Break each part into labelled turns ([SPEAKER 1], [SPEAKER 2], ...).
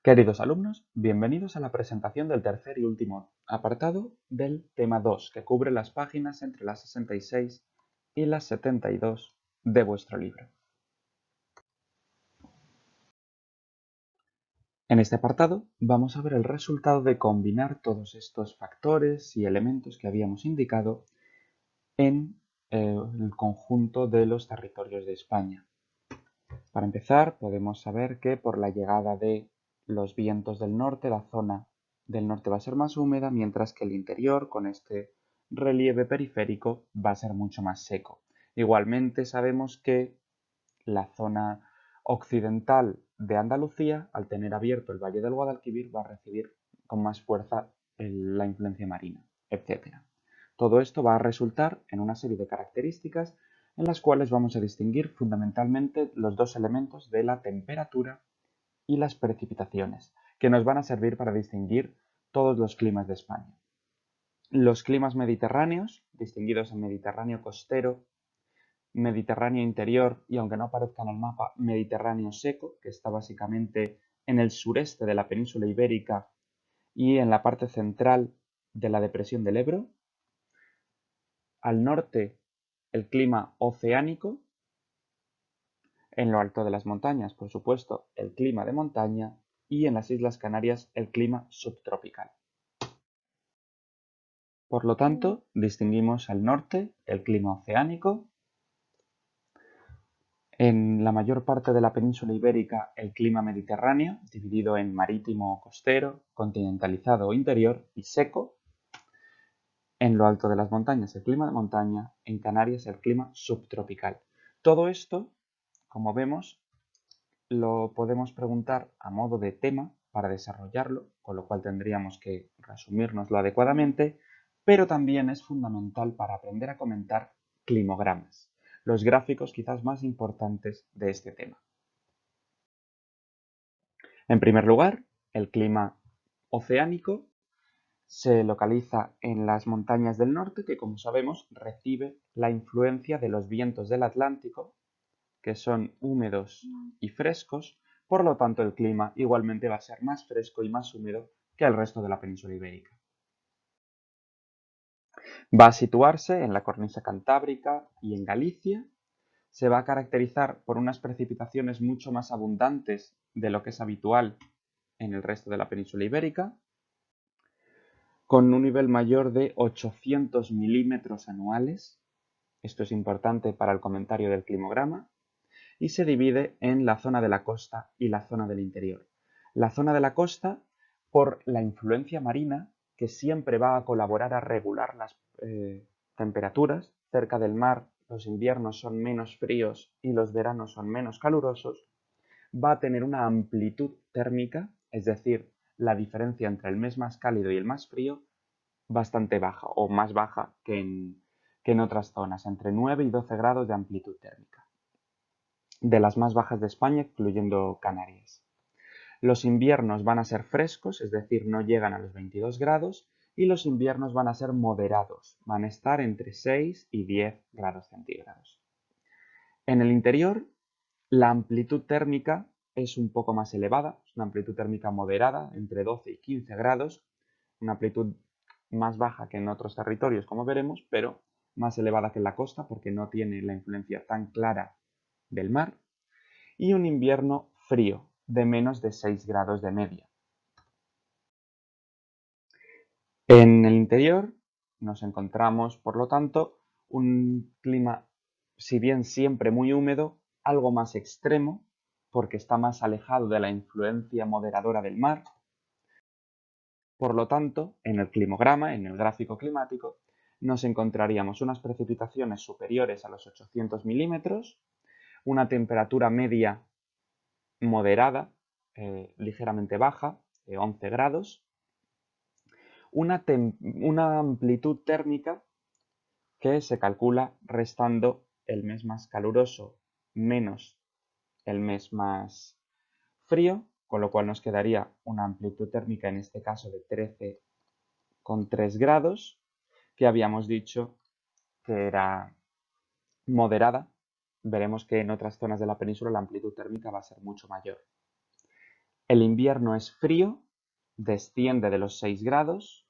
[SPEAKER 1] Queridos alumnos, bienvenidos a la presentación del tercer y último apartado del tema 2, que cubre las páginas entre las 66 y las 72 de vuestro libro. En este apartado vamos a ver el resultado de combinar todos estos factores y elementos que habíamos indicado en el conjunto de los territorios de España. Para empezar, podemos saber que por la llegada de los vientos del norte, la zona del norte va a ser más húmeda, mientras que el interior, con este relieve periférico, va a ser mucho más seco. Igualmente sabemos que la zona occidental de Andalucía, al tener abierto el Valle del Guadalquivir, va a recibir con más fuerza la influencia marina, etc. Todo esto va a resultar en una serie de características en las cuales vamos a distinguir fundamentalmente los dos elementos de la temperatura y las precipitaciones, que nos van a servir para distinguir todos los climas de España. Los climas mediterráneos, distinguidos en Mediterráneo costero, Mediterráneo interior y, aunque no aparezca en el mapa, Mediterráneo seco, que está básicamente en el sureste de la península ibérica y en la parte central de la depresión del Ebro. Al norte, el clima oceánico. En lo alto de las montañas, por supuesto, el clima de montaña, y en las Islas Canarias el clima subtropical. Por lo tanto, distinguimos al norte el clima oceánico, en la mayor parte de la península ibérica el clima mediterráneo, dividido en marítimo o costero, continentalizado o interior y seco. En lo alto de las montañas el clima de montaña, en Canarias el clima subtropical. Todo esto, como vemos, lo podemos preguntar a modo de tema para desarrollarlo, con lo cual tendríamos que resumírnoslo adecuadamente, pero también es fundamental para aprender a comentar climogramas, los gráficos quizás más importantes de este tema. En primer lugar, el clima oceánico se localiza en las montañas del norte, que, como sabemos, recibe la influencia de los vientos del Atlántico, que son húmedos y frescos. Por lo tanto, el clima igualmente va a ser más fresco y más húmedo que el resto de la península ibérica. Va a situarse en la cornisa cantábrica y en Galicia. Se va a caracterizar por unas precipitaciones mucho más abundantes de lo que es habitual en el resto de la península ibérica, con un nivel mayor de 800 milímetros anuales. Esto es importante para el comentario del climograma. Y se divide en la zona de la costa y la zona del interior. La zona de la costa, por la influencia marina, que siempre va a colaborar a regular las temperaturas. Cerca del mar los inviernos son menos fríos y los veranos son menos calurosos. Va a tener una amplitud térmica, es decir, la diferencia entre el mes más cálido y el más frío, bastante baja o más baja que en otras zonas, entre 9 y 12 grados de amplitud térmica. De las más bajas de España, incluyendo Canarias. Los inviernos van a ser frescos, es decir, no llegan a los 22 grados, y los inviernos van a ser moderados, van a estar entre 6 y 10 grados centígrados. En el interior, la amplitud térmica es un poco más elevada, es una amplitud térmica moderada, entre 12 y 15 grados, una amplitud más baja que en otros territorios, como veremos, pero más elevada que en la costa porque no tiene la influencia tan clara del mar, y un invierno frío, de menos de 6 grados de media. En el interior nos encontramos, por lo tanto, un clima, si bien siempre muy húmedo, algo más extremo, porque está más alejado de la influencia moderadora del mar. Por lo tanto, en el climograma, en el gráfico climático, nos encontraríamos unas precipitaciones superiores a los 800 milímetros, una temperatura media moderada, ligeramente baja, de 11 grados, una amplitud térmica que se calcula restando el mes más caluroso menos el mes más frío, con lo cual nos quedaría una amplitud térmica en este caso de 13,3 grados, que habíamos dicho que era moderada. Veremos que en otras zonas de la península la amplitud térmica va a ser mucho mayor. El invierno es frío, desciende de los 6 grados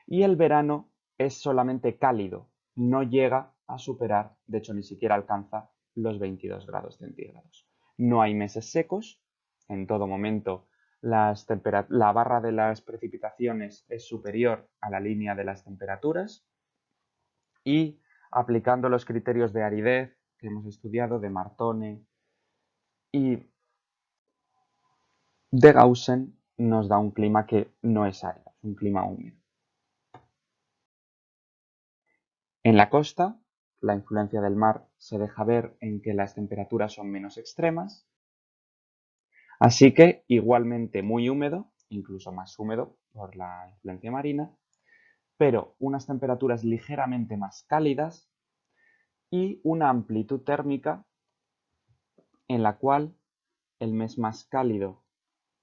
[SPEAKER 1] y el verano es solamente cálido, no llega a superar, de hecho ni siquiera alcanza los 22 grados centígrados. No hay meses secos, en todo momento la barra de las precipitaciones es superior a la línea de las temperaturas y aplicando los criterios de aridez que hemos estudiado de Martone y de Gaussen nos da un clima que no es árido, es un clima húmedo. En la costa, la influencia del mar se deja ver en que las temperaturas son menos extremas, así que igualmente muy húmedo, incluso más húmedo por la influencia marina, pero unas temperaturas ligeramente más cálidas y una amplitud térmica en la cual el mes más cálido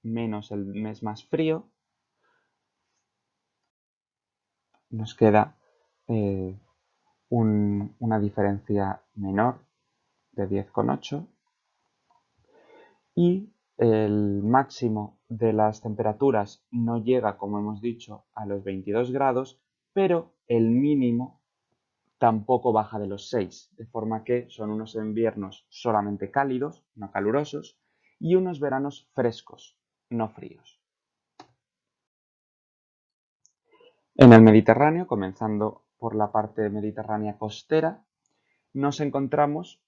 [SPEAKER 1] menos el mes más frío nos queda una diferencia menor de 10,8 y el máximo de las temperaturas no llega, como hemos dicho, a los 22 grados, pero el mínimo tampoco baja de los 6, de forma que son unos inviernos solamente cálidos, no calurosos, y unos veranos frescos, no fríos. En el Mediterráneo, comenzando por la parte mediterránea costera, nos encontramos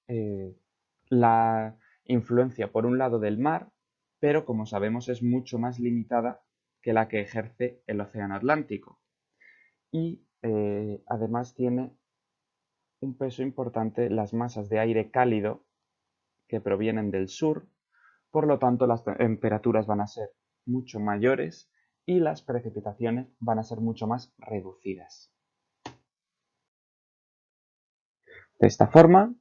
[SPEAKER 1] la influencia, por un lado, del mar, pero como sabemos es mucho más limitada que la que ejerce el Océano Atlántico. Y además tiene un peso importante las masas de aire cálido que provienen del sur, por lo tanto las temperaturas van a ser mucho mayores y las precipitaciones van a ser mucho más reducidas. De esta forma,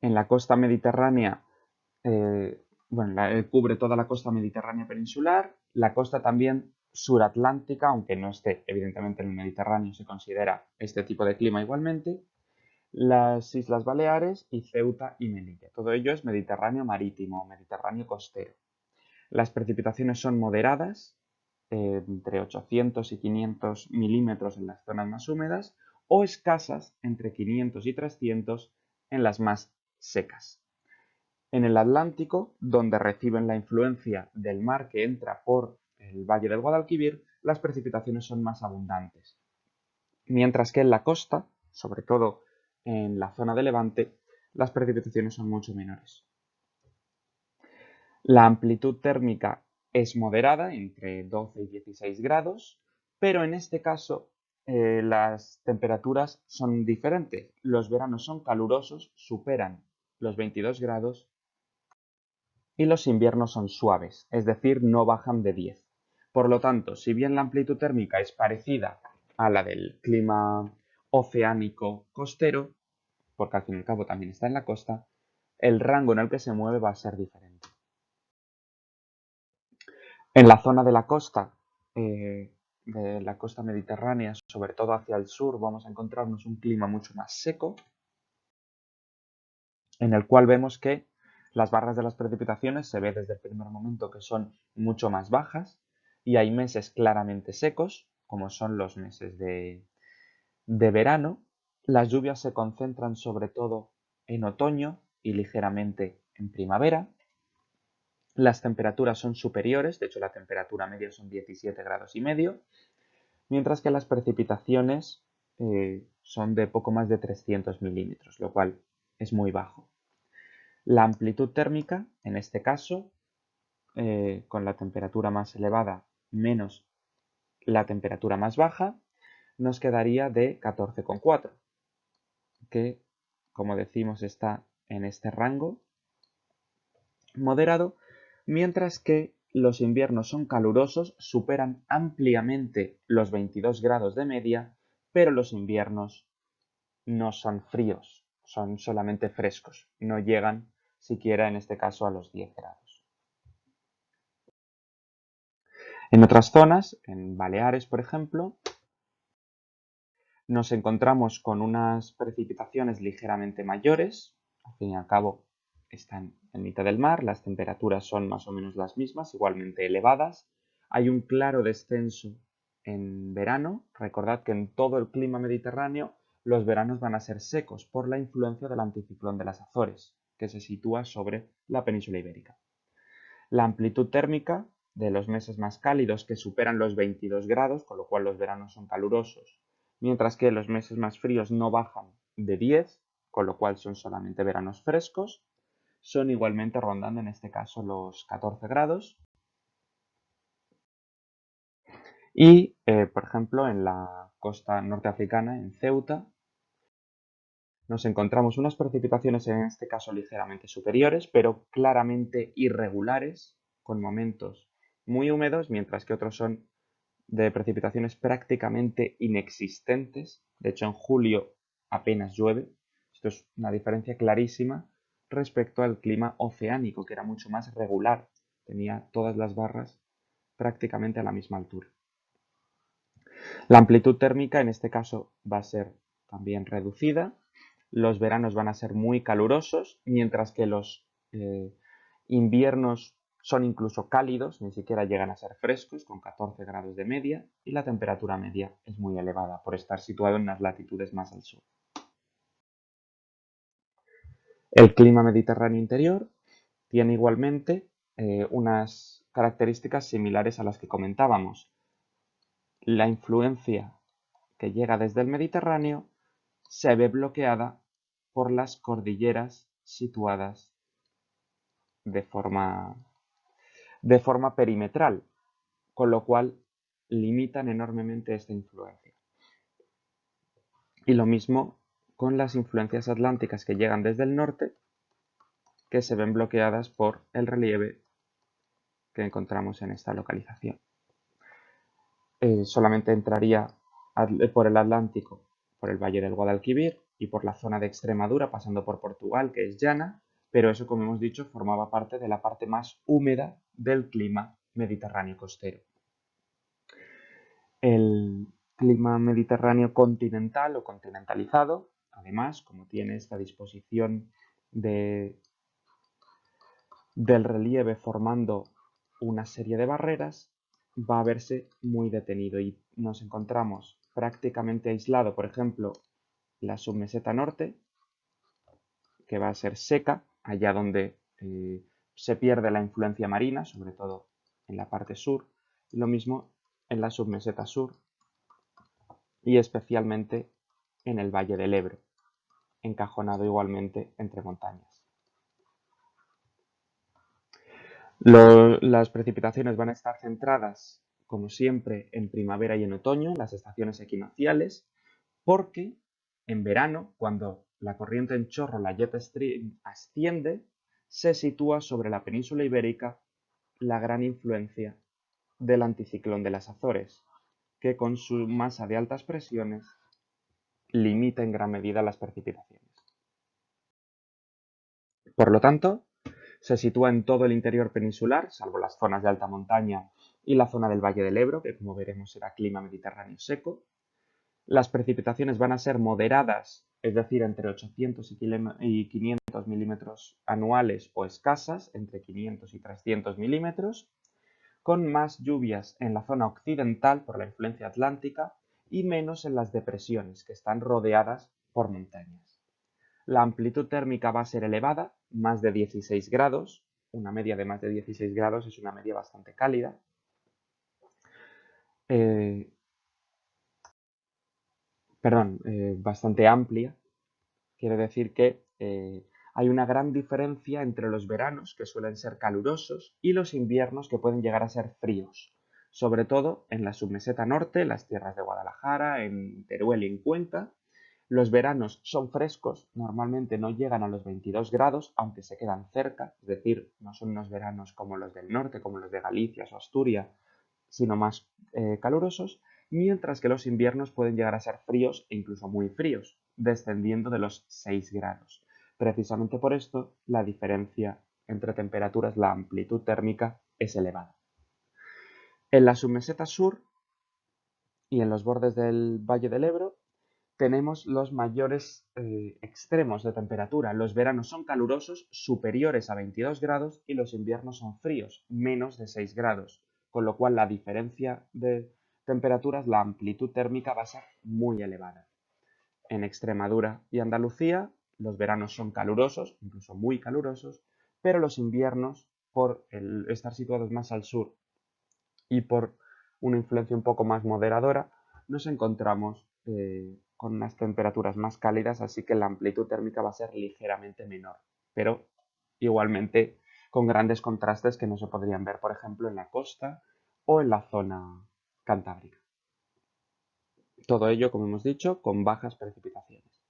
[SPEAKER 1] en la costa mediterránea, cubre toda la costa mediterránea peninsular, la costa también suratlántica, aunque no esté evidentemente en el Mediterráneo, se considera este tipo de clima igualmente, las Islas Baleares y Ceuta y Melilla. Todo ello es Mediterráneo marítimo, Mediterráneo costero. Las precipitaciones son moderadas, entre 800 y 500 milímetros en las zonas más húmedas, o escasas, entre 500 y 300 en las más secas. En el Atlántico, donde reciben la influencia del mar que entra por el Valle del Guadalquivir, las precipitaciones son más abundantes. Mientras que en la costa, sobre todo en la zona de Levante, las precipitaciones son mucho menores. La amplitud térmica es moderada, entre 12 y 16 grados, pero en este caso las temperaturas son diferentes. Los veranos son calurosos, superan los 22 grados, y los inviernos son suaves, es decir, no bajan de 10. Por lo tanto, si bien la amplitud térmica es parecida a la del clima oceánico costero, porque al fin y al cabo también está en la costa, el rango en el que se mueve va a ser diferente. En la zona de la costa mediterránea, sobre todo hacia el sur, vamos a encontrarnos un clima mucho más seco, en el cual vemos que las barras de las precipitaciones se ve desde el primer momento que son mucho más bajas y hay meses claramente secos, como son los meses de verano. Las lluvias se concentran sobre todo en otoño y ligeramente en primavera. Las temperaturas son superiores, de hecho la temperatura media son 17 grados y medio, mientras que las precipitaciones son de poco más de 300 milímetros, lo cual es muy bajo. La amplitud térmica, en este caso, con la temperatura más elevada menos la temperatura más baja, nos quedaría de 14,4, que, como decimos, está en este rango moderado, mientras que los inviernos son calurosos, superan ampliamente los 22 grados de media, pero los inviernos no son fríos, son solamente frescos, no llegan siquiera en este caso a los 10 grados. En otras zonas, en Baleares por ejemplo, nos encontramos con unas precipitaciones ligeramente mayores, al fin y al cabo están en mitad del mar, las temperaturas son más o menos las mismas, igualmente elevadas. Hay un claro descenso en verano. Recordad que en todo el clima mediterráneo los veranos van a ser secos por la influencia del anticiclón de las Azores, que se sitúa sobre la península ibérica. La amplitud térmica de los meses más cálidos que superan los 22 grados, con lo cual los veranos son calurosos, mientras que los meses más fríos no bajan de 10, con lo cual son solamente veranos frescos, son igualmente rondando en este caso los 14 grados. Y, por ejemplo, en la costa norteafricana, en Ceuta, nos encontramos unas precipitaciones en este caso ligeramente superiores, pero claramente irregulares, con momentos muy húmedos, mientras que otros son de precipitaciones prácticamente inexistentes. De hecho, en julio apenas llueve. Esto es una diferencia clarísima respecto al clima oceánico, que era mucho más regular. Tenía todas las barras prácticamente a la misma altura. La amplitud térmica en este caso va a ser también reducida. Los veranos van a ser muy calurosos, mientras que los inviernos son incluso cálidos, ni siquiera llegan a ser frescos, con 14 grados de media, y la temperatura media es muy elevada por estar situado en las latitudes más al sur. El clima mediterráneo interior tiene igualmente unas características similares a las que comentábamos. La influencia que llega desde el Mediterráneo se ve bloqueada por las cordilleras situadas de forma perimetral, con lo cual limitan enormemente esta influencia. Y lo mismo con las influencias atlánticas que llegan desde el norte, que se ven bloqueadas por el relieve que encontramos en esta localización. Solamente entraría por el Atlántico, por el Valle del Guadalquivir y por la zona de Extremadura, pasando por Portugal, que es llana, pero eso, como hemos dicho, formaba parte de la parte más húmeda del clima mediterráneo costero. El clima mediterráneo continental o continentalizado, además, como tiene esta disposición del relieve formando una serie de barreras, va a verse muy detenido y nos encontramos prácticamente aislado, por ejemplo, la submeseta norte, que va a ser seca, allá donde se pierde la influencia marina, sobre todo en la parte sur, y lo mismo en la submeseta sur y especialmente en el Valle del Ebro, encajonado igualmente entre montañas. Las precipitaciones van a estar centradas, como siempre, en primavera y en otoño, en las estaciones equinocciales, porque en verano, cuando la corriente en chorro, la jet stream, asciende, se sitúa sobre la península ibérica la gran influencia del anticiclón de las Azores, que con su masa de altas presiones limita en gran medida las precipitaciones. Por lo tanto, se sitúa en todo el interior peninsular, salvo las zonas de alta montaña y la zona del Valle del Ebro, que como veremos será clima mediterráneo seco. Las precipitaciones van a ser moderadas, es decir, entre 800 y 500 milímetros anuales o escasas, entre 500 y 300 milímetros, con más lluvias en la zona occidental por la influencia atlántica y menos en las depresiones, que están rodeadas por montañas. La amplitud térmica va a ser elevada, más de 16 grados. Una media de más de 16 grados es una media bastante cálida. Bastante amplia. Quiere decir que hay una gran diferencia entre los veranos, que suelen ser calurosos, y los inviernos, que pueden llegar a ser fríos. Sobre todo en la submeseta norte, las tierras de Guadalajara, en Teruel y en Cuenca. Los veranos son frescos, normalmente no llegan a los 22 grados, aunque se quedan cerca, es decir, no son unos veranos como los del norte, como los de Galicia o Asturias, sino más calurosos, mientras que los inviernos pueden llegar a ser fríos e incluso muy fríos, descendiendo de los 6 grados. Precisamente por esto, la diferencia entre temperaturas, la amplitud térmica, es elevada. En la submeseta sur y en los bordes del Valle del Ebro tenemos los mayores extremos de temperatura. Los veranos son calurosos, superiores a 22 grados, y los inviernos son fríos, menos de 6 grados, con lo cual la diferencia de temperaturas, la amplitud térmica va a ser muy elevada. En Extremadura y Andalucía los veranos son calurosos, incluso muy calurosos, pero los inviernos, por estar situados más al sur y por una influencia un poco más moderadora, nos encontramos con unas temperaturas más cálidas, así que la amplitud térmica va a ser ligeramente menor, pero igualmente con grandes contrastes que no se podrían ver, por ejemplo, en la costa o en la zona cantábrica. Todo ello, como hemos dicho, con bajas precipitaciones.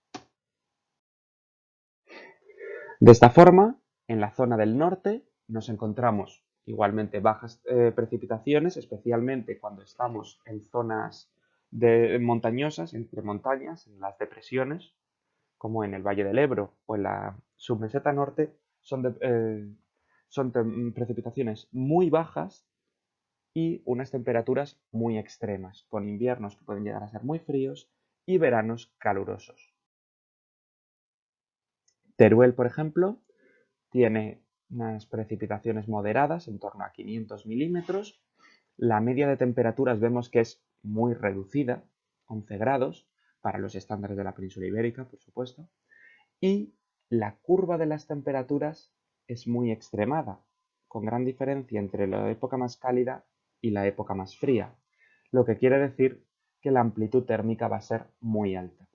[SPEAKER 1] De esta forma, en la zona del norte nos encontramos igualmente bajas precipitaciones, especialmente cuando estamos en zonas montañosas, entre montañas, en las depresiones, como en el Valle del Ebro o en la submeseta norte, son precipitaciones muy bajas y unas temperaturas muy extremas, con inviernos que pueden llegar a ser muy fríos y veranos calurosos. Teruel, por ejemplo, tiene unas precipitaciones moderadas, en torno a 500 milímetros. La media de temperaturas vemos que es muy reducida, 11 grados, para los estándares de la península ibérica, por supuesto. Y la curva de las temperaturas es muy extremada, con gran diferencia entre la época más cálida y la época más fría, lo que quiere decir que la amplitud térmica va a ser muy alta.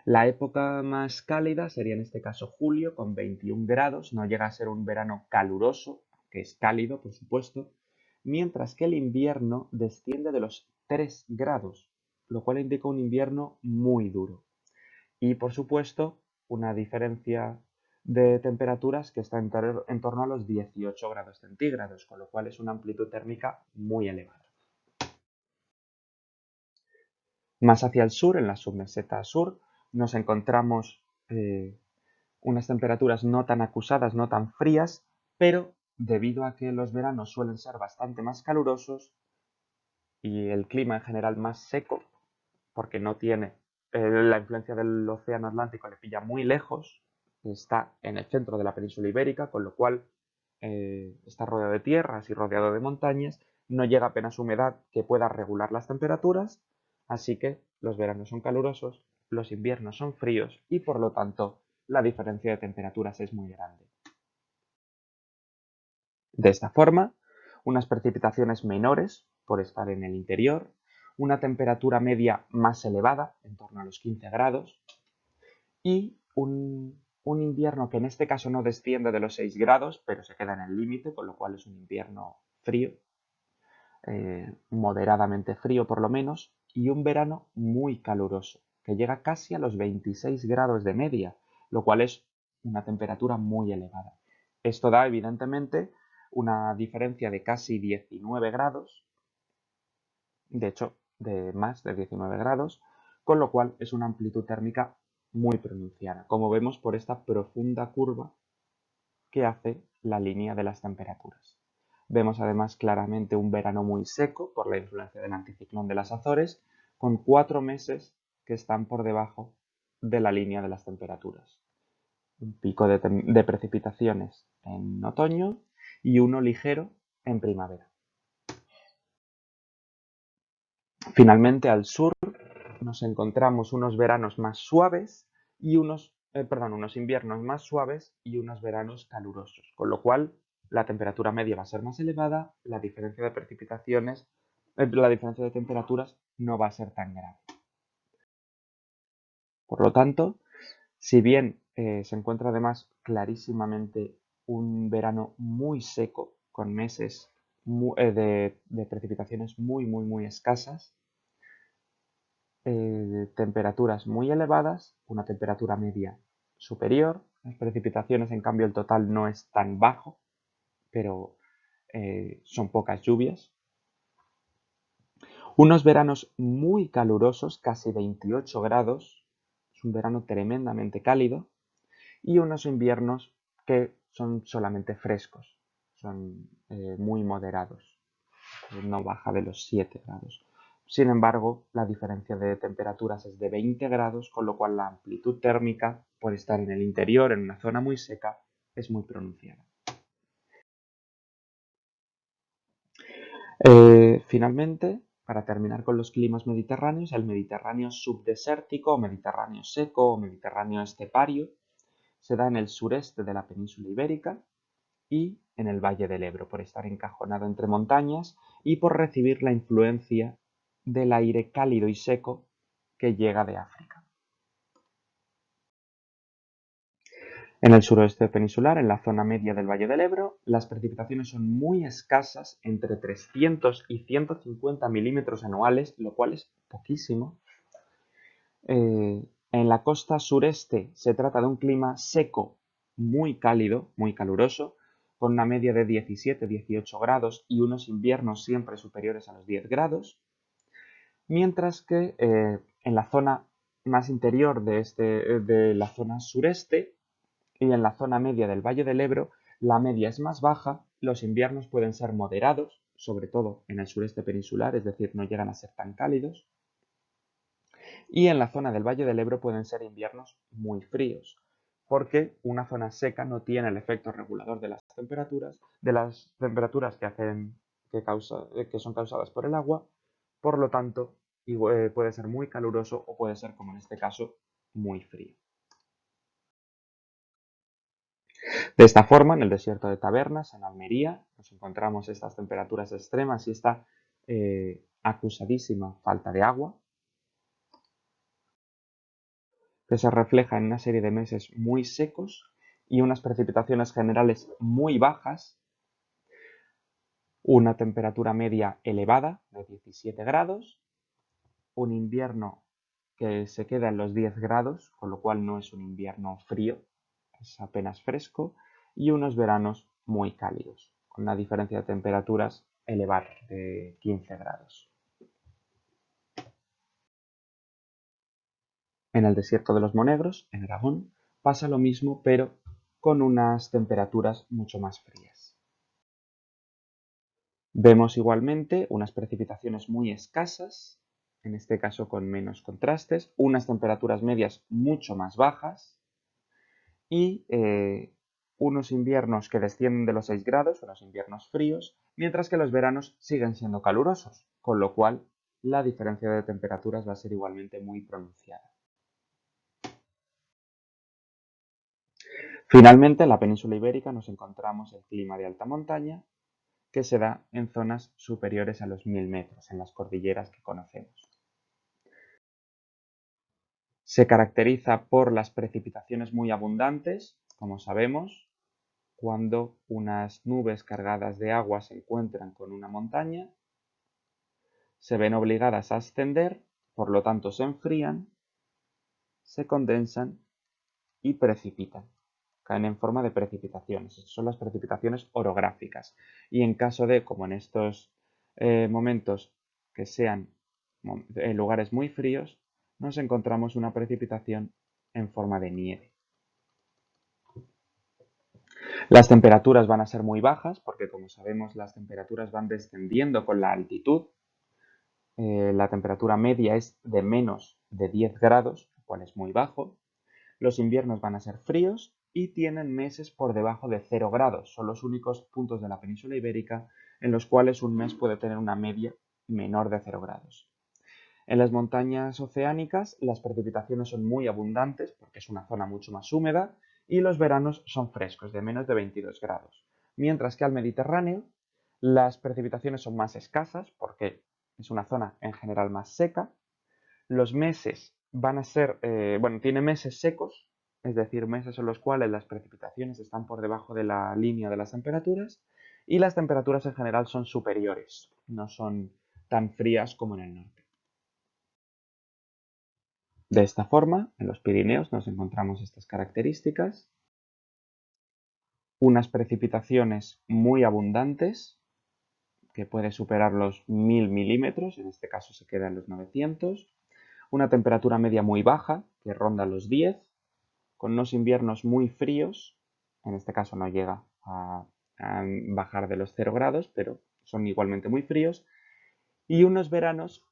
[SPEAKER 1] La época más cálida sería en este caso julio, con 21 grados, no llega a ser un verano caluroso, que es cálido, por supuesto, mientras que el invierno desciende de los 3 grados, lo cual indica un invierno muy duro. Y, por supuesto, una diferencia de temperaturas que está en torno a los 18 grados centígrados, con lo cual es una amplitud térmica muy elevada. Más hacia el sur, en la submeseta sur, nos encontramos unas temperaturas no tan acusadas, no tan frías, pero debido a que los veranos suelen ser bastante más calurosos y el clima en general más seco, porque no tiene la influencia del océano Atlántico, le pilla muy lejos, está en el centro de la península ibérica, con lo cual está rodeado de tierras y rodeado de montañas, no llega apenas humedad que pueda regular las temperaturas, así que los veranos son calurosos, los inviernos son fríos y por lo tanto la diferencia de temperaturas es muy grande. De esta forma, unas precipitaciones menores por estar en el interior, una temperatura media más elevada, en torno a los 15 grados, y un invierno que en este caso no desciende de los 6 grados, pero se queda en el límite, con lo cual es un invierno frío, moderadamente frío por lo menos, y un verano muy caluroso, que llega casi a los 26 grados de media, lo cual es una temperatura muy elevada. Esto da evidentemente una diferencia de casi 19 grados, de hecho de más de 19 grados, con lo cual es una amplitud térmica muy pronunciada, como vemos por esta profunda curva que hace la línea de las temperaturas. Vemos además claramente un verano muy seco por la influencia del anticiclón de las Azores, con 4 meses que están por debajo de la línea de las temperaturas. Un pico de precipitaciones en otoño y uno ligero en primavera. Finalmente, al sur nos encontramos unos veranos más suaves y unos inviernos más suaves y unos veranos calurosos, con lo cual la temperatura media va a ser más elevada, la diferencia de precipitaciones, la diferencia de temperaturas no va a ser tan grande. Por lo tanto, si bien se encuentra además clarísimamente un verano muy seco, con meses de precipitaciones muy escasas, temperaturas muy elevadas, una temperatura media superior, las precipitaciones en cambio el total no es tan bajo, pero son pocas lluvias. Unos veranos muy calurosos, casi 28 grados, es un verano tremendamente cálido, y unos inviernos que son solamente frescos, son muy moderados, no baja de los 7 grados. Sin embargo, la diferencia de temperaturas es de 20 grados, con lo cual la amplitud térmica, por estar en el interior, en una zona muy seca, es muy pronunciada. Finalmente, para terminar con los climas mediterráneos, el Mediterráneo subdesértico, o Mediterráneo seco o Mediterráneo estepario se da en el sureste de la península ibérica y en el Valle del Ebro, por estar encajonado entre montañas y por recibir la influencia del aire cálido y seco que llega de África. En el suroeste peninsular, en la zona media del Valle del Ebro, las precipitaciones son muy escasas, entre 300 y 150 milímetros anuales, lo cual es poquísimo. En la costa sureste se trata de un clima seco, muy cálido, muy caluroso, con una media de 17-18 grados y unos inviernos siempre superiores a los 10 grados, mientras que en la zona más interior de la zona sureste y en la zona media del Valle del Ebro, la media es más baja, los inviernos pueden ser moderados, sobre todo en el sureste peninsular, es decir, no llegan a ser tan cálidos, y en la zona del Valle del Ebro pueden ser inviernos muy fríos, porque una zona seca no tiene el efecto regulador de las temperaturas que son causadas por el agua, por lo tanto, puede ser muy caluroso o puede ser, como en este caso, muy frío. De esta forma, en el desierto de Tabernas, en Almería, nos encontramos estas temperaturas extremas y esta acusadísima falta de agua, que se refleja en una serie de meses muy secos y unas precipitaciones generales muy bajas, una temperatura media elevada de 17 grados, un invierno que se queda en los 10 grados, con lo cual no es un invierno frío, es apenas fresco, y unos veranos muy cálidos, con una diferencia de temperaturas elevada de 15 grados. En el desierto de los Monegros, en Aragón, pasa lo mismo, pero con unas temperaturas mucho más frías. Vemos igualmente unas precipitaciones muy escasas, en este caso con menos contrastes, unas temperaturas medias mucho más bajas y unos inviernos que descienden de los 6 grados, unos inviernos fríos, mientras que los veranos siguen siendo calurosos, con lo cual la diferencia de temperaturas va a ser igualmente muy pronunciada. Finalmente, en la península ibérica nos encontramos el clima de alta montaña, que se da en zonas superiores a los 1000 metros, en las cordilleras que conocemos. Se caracteriza por las precipitaciones muy abundantes, como sabemos, cuando unas nubes cargadas de agua se encuentran con una montaña, se ven obligadas a ascender, por lo tanto se enfrían, se condensan y precipitan. Caen en forma de precipitaciones. Estas son las precipitaciones orográficas. Y en caso de, como en estos momentos, que sean lugares muy fríos, nos encontramos una precipitación en forma de nieve. Las temperaturas van a ser muy bajas porque, como sabemos, las temperaturas van descendiendo con la altitud. La temperatura media es de menos de 10 grados, lo cual es muy bajo. Los inviernos van a ser fríos y tienen meses por debajo de 0 grados. Son los únicos puntos de la península ibérica en los cuales un mes puede tener una media menor de 0 grados. En las montañas oceánicas las precipitaciones son muy abundantes porque es una zona mucho más húmeda y los veranos son frescos, de menos de 22 grados. Mientras que al Mediterráneo las precipitaciones son más escasas porque es una zona en general más seca. Los meses van a ser, tiene meses secos, es decir, meses en los cuales las precipitaciones están por debajo de la línea de las temperaturas y las temperaturas en general son superiores, no son tan frías como en el norte. De esta forma, en los Pirineos nos encontramos estas características, unas precipitaciones muy abundantes, que puede superar los 1000 milímetros, en este caso se queda en los 900, una temperatura media muy baja, que ronda los 10, con unos inviernos muy fríos, en este caso no llega a bajar de los 0 grados, pero son igualmente muy fríos, y unos veranos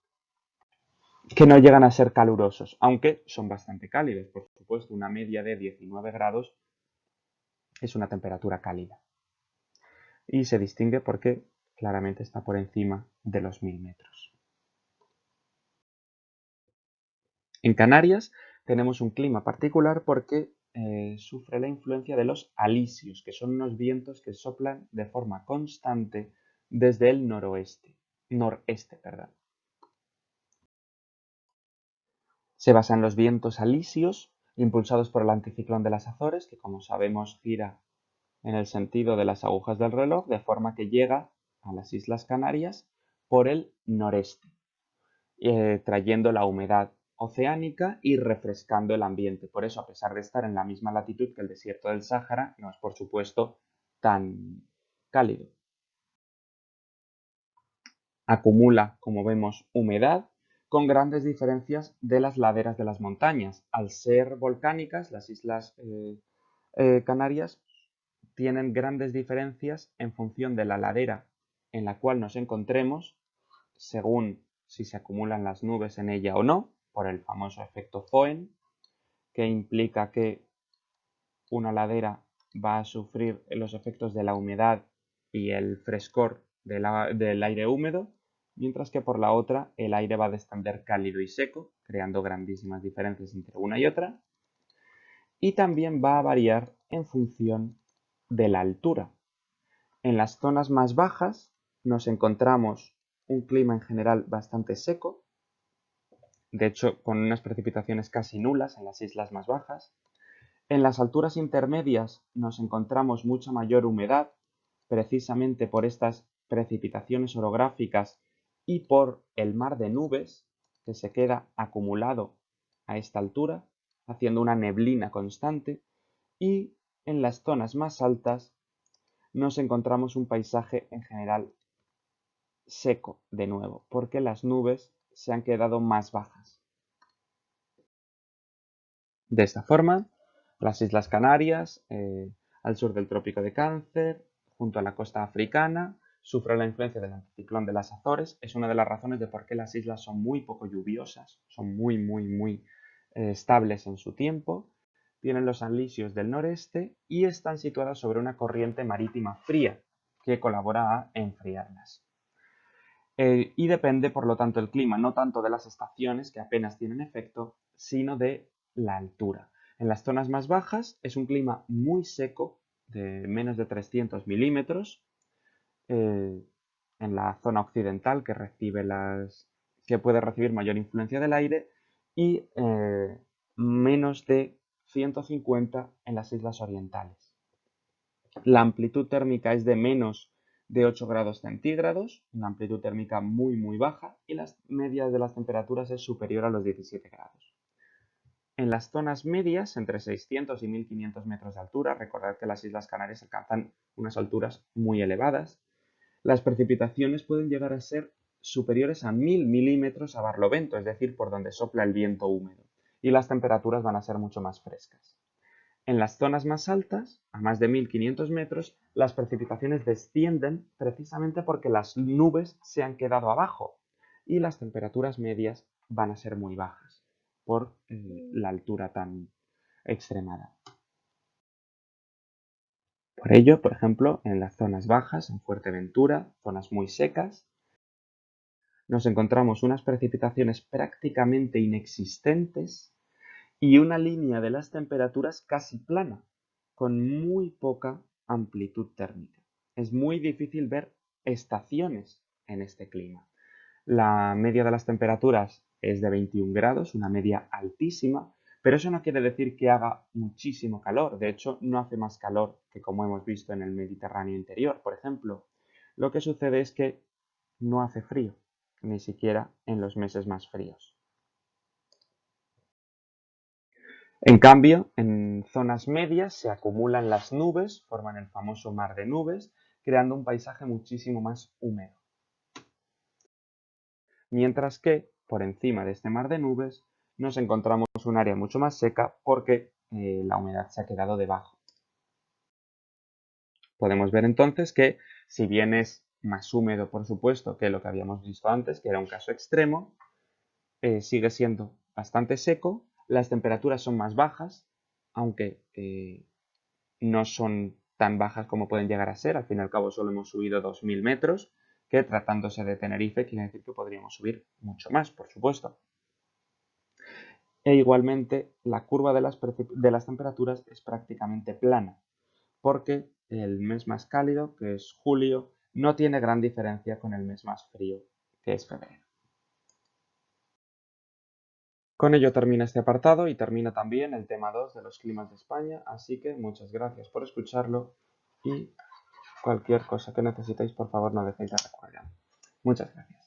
[SPEAKER 1] que no llegan a ser calurosos, aunque son bastante cálidos. Por supuesto, una media de 19 grados es una temperatura cálida. Y se distingue porque claramente está por encima de los 1000 metros. En Canarias tenemos un clima particular porque sufre la influencia de los alisios, que son unos vientos que soplan de forma constante desde el noreste. Se basa en los vientos alisios impulsados por el anticiclón de las Azores, que como sabemos gira en el sentido de las agujas del reloj, de forma que llega a las Islas Canarias por el noreste, trayendo la humedad oceánica y refrescando el ambiente. Por eso, a pesar de estar en la misma latitud que el desierto del Sáhara, no es, por supuesto, tan cálido. Acumula, como vemos, humedad con grandes diferencias de las laderas de las montañas. Al ser volcánicas, las Islas Canarias tienen grandes diferencias en función de la ladera en la cual nos encontremos, según si se acumulan las nubes en ella o no, por el famoso efecto Foehn, que implica que una ladera va a sufrir los efectos de la humedad y el frescor del aire húmedo, mientras que por la otra el aire va a descender cálido y seco, creando grandísimas diferencias entre una y otra, y también va a variar en función de la altura. En las zonas más bajas nos encontramos un clima en general bastante seco, de hecho con unas precipitaciones casi nulas en las islas más bajas. En las alturas intermedias nos encontramos mucha mayor humedad, precisamente por estas precipitaciones orográficas y por el mar de nubes que se queda acumulado a esta altura, haciendo una neblina constante. Y en las zonas más altas nos encontramos un paisaje en general seco de nuevo, porque las nubes se han quedado más bajas. De esta forma, las Islas Canarias, al sur del Trópico de Cáncer, junto a la costa africana, sufren la influencia del anticiclón de las Azores. Es una de las razones de por qué las islas son muy poco lluviosas, son muy estables en su tiempo. Tienen los alisios del noreste y están situadas sobre una corriente marítima fría que colabora a enfriarlas. Y depende, por lo tanto, el clima, no tanto de las estaciones, que apenas tienen efecto, sino de la altura. En las zonas más bajas es un clima muy seco, de menos de 300 milímetros, en la zona occidental, que puede recibir mayor influencia del aire, y menos de 150 en las islas orientales. La amplitud térmica es de menos de 8 grados centígrados, una amplitud térmica muy baja, y las medias de las temperaturas es superior a los 17 grados. En las zonas medias, entre 600 y 1500 metros de altura, recordad que las Islas Canarias alcanzan unas alturas muy elevadas, las precipitaciones pueden llegar a ser superiores a 1000 milímetros a barlovento, es decir, por donde sopla el viento húmedo, y las temperaturas van a ser mucho más frescas. En las zonas más altas, a más de 1500 metros, las precipitaciones descienden precisamente porque las nubes se han quedado abajo y las temperaturas medias van a ser muy bajas por la altura tan extremada. Por ello, por ejemplo, en las zonas bajas, en Fuerteventura, zonas muy secas, nos encontramos unas precipitaciones prácticamente inexistentes y una línea de las temperaturas casi plana, con muy poca amplitud térmica. Es muy difícil ver estaciones en este clima. La media de las temperaturas es de 21 grados, una media altísima, pero eso no quiere decir que haga muchísimo calor. De hecho, no hace más calor que como hemos visto en el Mediterráneo interior, por ejemplo. Lo que sucede es que no hace frío, ni siquiera en los meses más fríos. En cambio, en zonas medias se acumulan las nubes, forman el famoso mar de nubes, creando un paisaje muchísimo más húmedo. Mientras que, por encima de este mar de nubes, nos encontramos un área mucho más seca porque la humedad se ha quedado debajo. Podemos ver entonces que, si bien es más húmedo, por supuesto, que lo que habíamos visto antes, que era un caso extremo, sigue siendo bastante seco, las temperaturas son más bajas, aunque no son tan bajas como pueden llegar a ser. Al fin y al cabo solo hemos subido 2000 metros, que tratándose de Tenerife quiere decir que podríamos subir mucho más, por supuesto. E igualmente la curva de las temperaturas es prácticamente plana, porque el mes más cálido, que es julio, no tiene gran diferencia con el mes más frío, que es febrero. Con ello termina este apartado y termina también el tema 2 de los climas de España, así que muchas gracias por escucharlo y cualquier cosa que necesitéis, por favor, no dejéis de recordar. Muchas gracias.